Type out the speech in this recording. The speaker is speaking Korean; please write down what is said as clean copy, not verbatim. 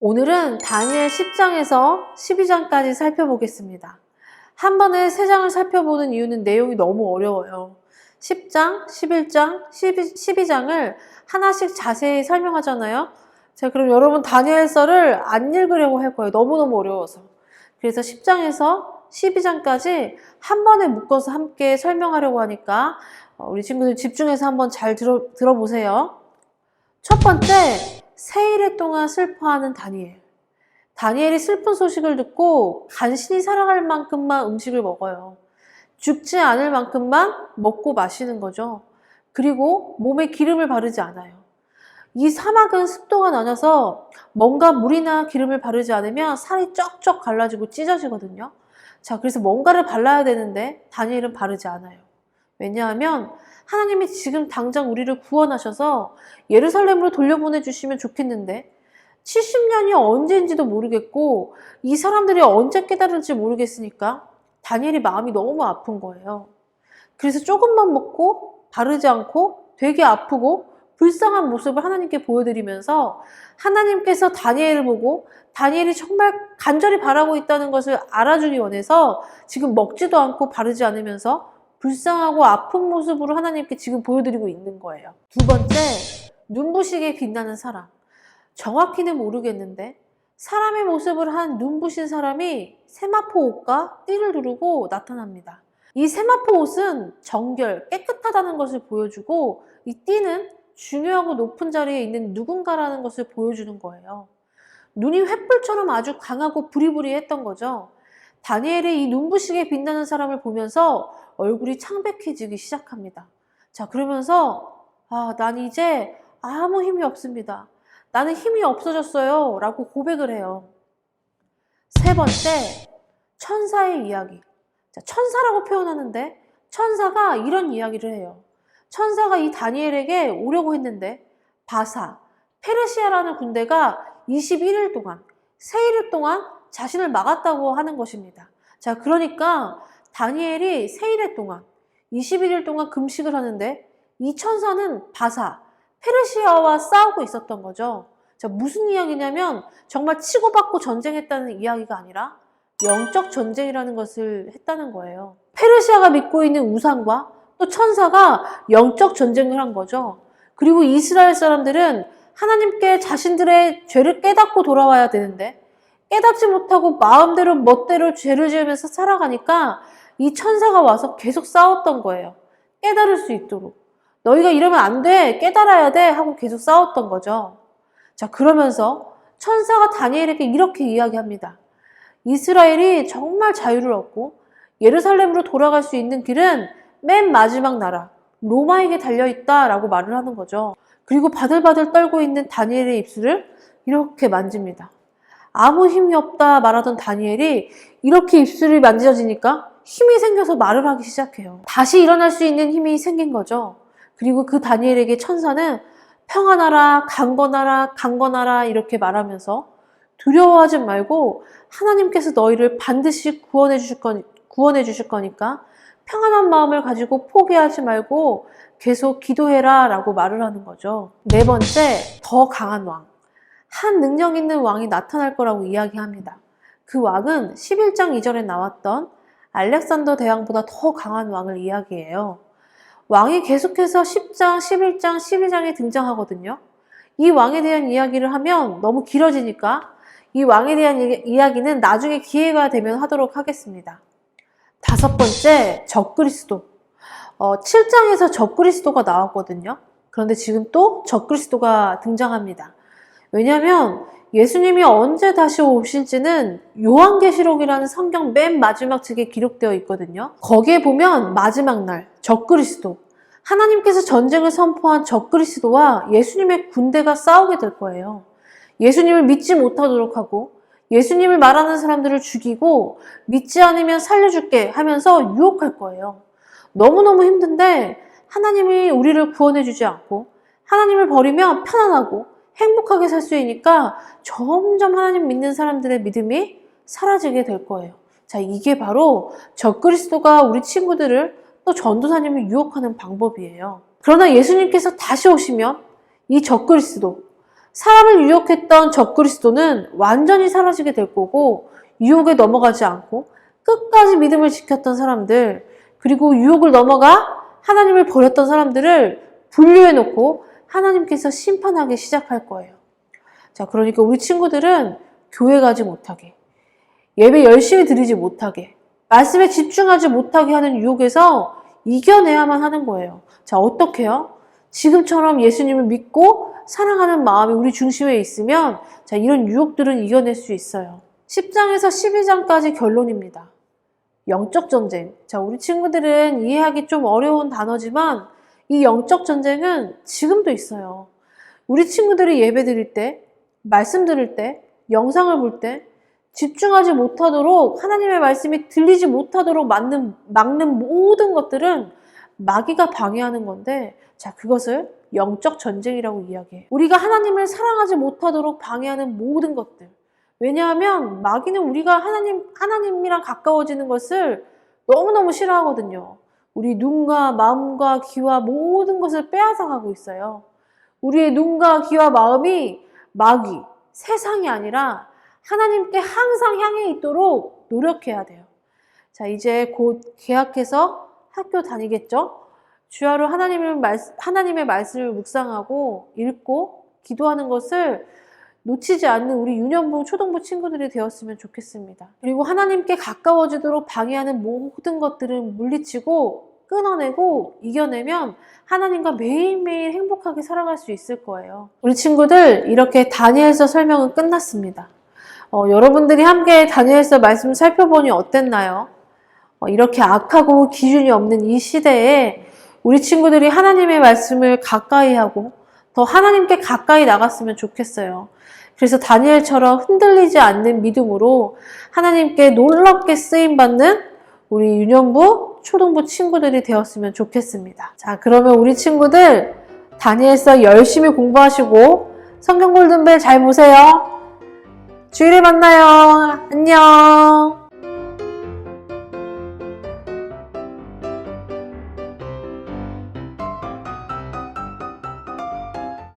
오늘은 다니엘 10장에서 12장까지 살펴보겠습니다. 한 번에 3장을 살펴보는 이유는 내용이 너무 어려워요. 10장, 11장, 12장을 하나씩 자세히 설명하잖아요. 자, 그럼 여러분 다니엘서를 안 읽으려고 할 거예요. 너무너무 어려워서. 그래서 10장에서 12장까지 한 번에 묶어서 함께 설명하려고 하니까 우리 친구들 집중해서 한번 잘 들어보세요. 첫 번째, 세일에 동안 슬퍼하는 다니엘. 다니엘이 슬픈 소식을 듣고 간신히 살아갈 만큼만 음식을 먹어요. 죽지 않을 만큼만 먹고 마시는 거죠. 그리고 몸에 기름을 바르지 않아요. 이 사막은 습도가 낮아서 뭔가 물이나 기름을 바르지 않으면 살이 쩍쩍 갈라지고 찢어지거든요. 자, 그래서 뭔가를 발라야 되는데 다니엘은 바르지 않아요. 왜냐하면 하나님이 지금 당장 우리를 구원하셔서 예루살렘으로 돌려보내주시면 좋겠는데 70년이 언제인지도 모르겠고 이 사람들이 언제 깨달을지 모르겠으니까 다니엘이 마음이 너무 아픈 거예요. 그래서 조금만 먹고 바르지 않고 되게 아프고 불쌍한 모습을 하나님께 보여드리면서 하나님께서 다니엘을 보고 다니엘이 정말 간절히 바라고 있다는 것을 알아주기 원해서 지금 먹지도 않고 바르지 않으면서 불쌍하고 아픈 모습으로 하나님께 지금 보여드리고 있는 거예요. 두 번째, 눈부시게 빛나는 사람. 정확히는 모르겠는데 사람의 모습을 한 눈부신 사람이 세마포 옷과 띠를 두르고 나타납니다. 이 세마포 옷은 정결, 깨끗하다는 것을 보여주고 이 띠는 중요하고 높은 자리에 있는 누군가라는 것을 보여주는 거예요. 눈이 횃불처럼 아주 강하고 부리부리했던 거죠. 다니엘이 이 눈부시게 빛나는 사람을 보면서 얼굴이 창백해지기 시작합니다. 자, 그러면서 난 이제 아무 힘이 없습니다. 나는 힘이 없어졌어요 라고 고백을 해요. 세 번째, 천사의 이야기. 자, 천사라고 표현하는데 천사가 이런 이야기를 해요. 천사가 이 다니엘에게 오려고 했는데 바사, 페르시아라는 군대가 21일 동안, 세일 동안 자신을 막았다고 하는 것입니다. 자, 그러니까 다니엘이 세일 동안 21일 동안 금식을 하는데 이 천사는 바사, 페르시아와 싸우고 있었던 거죠. 자, 무슨 이야기냐면 정말 치고받고 전쟁했다는 이야기가 아니라 영적 전쟁이라는 것을 했다는 거예요. 페르시아가 믿고 있는 우상과 또 천사가 영적 전쟁을 한 거죠. 그리고 이스라엘 사람들은 하나님께 자신들의 죄를 깨닫고 돌아와야 되는데 깨닫지 못하고 마음대로 멋대로 죄를 지으면서 살아가니까 이 천사가 와서 계속 싸웠던 거예요. 깨달을 수 있도록. 너희가 이러면 안 돼. 깨달아야 돼. 하고 계속 싸웠던 거죠. 자, 그러면서 천사가 다니엘에게 이렇게 이야기합니다. 이스라엘이 정말 자유를 얻고 예루살렘으로 돌아갈 수 있는 길은 맨 마지막 나라 로마에게 달려있다라고 말을 하는 거죠. 그리고 바들바들 떨고 있는 다니엘의 입술을 이렇게 만집니다. 아무 힘이 없다 말하던 다니엘이 이렇게 입술이 만져지니까 힘이 생겨서 말을 하기 시작해요. 다시 일어날 수 있는 힘이 생긴 거죠. 그리고 그 다니엘에게 천사는 평안하라, 강건하라, 강건하라 이렇게 말하면서 두려워하지 말고 하나님께서 너희를 반드시 구원해 주실 거니까 평안한 마음을 가지고 포기하지 말고 계속 기도해라 라고 말을 하는 거죠. 네 번째, 더 강한 왕. 한 능력 있는 왕이 나타날 거라고 이야기합니다. 그 왕은 11장 2절에 나왔던 알렉산더 대왕보다 더 강한 왕을 이야기해요. 왕이 계속해서 10장, 11장, 12장에 등장하거든요. 이 왕에 대한 이야기를 하면 너무 길어지니까 이 왕에 대한 이야기는 나중에 기회가 되면 하도록 하겠습니다. 다섯 번째, 적그리스도. 7장에서 적그리스도가 나왔거든요. 그런데 지금 또 적그리스도가 등장합니다. 왜냐하면 예수님이 언제 다시 오실지는 요한계시록이라는 성경 맨 마지막 책에 기록되어 있거든요. 거기에 보면 마지막 날 적그리스도, 하나님께서 전쟁을 선포한 적그리스도와 예수님의 군대가 싸우게 될 거예요. 예수님을 믿지 못하도록 하고 예수님을 말하는 사람들을 죽이고 믿지 않으면 살려줄게 하면서 유혹할 거예요. 너무너무 힘든데 하나님이 우리를 구원해 주지 않고 하나님을 버리면 편안하고 행복하게 살 수 있으니까 점점 하나님 믿는 사람들의 믿음이 사라지게 될 거예요. 자, 이게 바로 적그리스도가 우리 친구들을 또 전도사님을 유혹하는 방법이에요. 그러나 예수님께서 다시 오시면 이 적그리스도, 사람을 유혹했던 적그리스도는 완전히 사라지게 될 거고, 유혹에 넘어가지 않고 끝까지 믿음을 지켰던 사람들, 그리고 유혹을 넘어가 하나님을 버렸던 사람들을 분류해놓고 하나님께서 심판하기 시작할 거예요. 자, 그러니까 우리 친구들은 교회 가지 못하게, 예배 열심히 드리지 못하게, 말씀에 집중하지 못하게 하는 유혹에서 이겨내야만 하는 거예요. 자, 어떻게요? 지금처럼 예수님을 믿고 사랑하는 마음이 우리 중심에 있으면, 자, 이런 유혹들은 이겨낼 수 있어요. 10장에서 12장까지 결론입니다. 영적 전쟁. 자, 우리 친구들은 이해하기 좀 어려운 단어지만 이 영적 전쟁은 지금도 있어요. 우리 친구들이 예배 드릴 때, 말씀 들을 때, 영상을 볼 때 집중하지 못하도록, 하나님의 말씀이 들리지 못하도록 막는 모든 것들은 마귀가 방해하는 건데, 자, 그것을 영적 전쟁이라고 이야기해요. 우리가 하나님을 사랑하지 못하도록 방해하는 모든 것들. 왜냐하면 마귀는 우리가 하나님이랑 가까워지는 것을 너무너무 싫어하거든요. 우리 눈과 마음과 귀와 모든 것을 빼앗아가고 있어요. 우리의 눈과 귀와 마음이 마귀, 세상이 아니라 하나님께 항상 향해 있도록 노력해야 돼요. 자, 이제 곧 개학해서 학교 다니겠죠? 주야로 하나님의 말씀을 묵상하고 읽고 기도하는 것을 놓치지 않는 우리 유년부, 초등부 친구들이 되었으면 좋겠습니다. 그리고 하나님께 가까워지도록 방해하는 모든 것들은 물리치고 끊어내고 이겨내면 하나님과 매일매일 행복하게 살아갈 수 있을 거예요. 우리 친구들, 이렇게 다니엘서 설명은 끝났습니다. 여러분들이 함께 다니엘서 말씀을 살펴보니 어땠나요? 이렇게 악하고 기준이 없는 이 시대에 우리 친구들이 하나님의 말씀을 가까이 하고 더 하나님께 가까이 나갔으면 좋겠어요. 그래서 다니엘처럼 흔들리지 않는 믿음으로 하나님께 놀랍게 쓰임받는 우리 유년부, 초등부 친구들이 되었으면 좋겠습니다. 자, 그러면 우리 친구들 다니엘서 열심히 공부하시고 성경 골든벨 잘 보세요. 주일에 만나요. 안녕.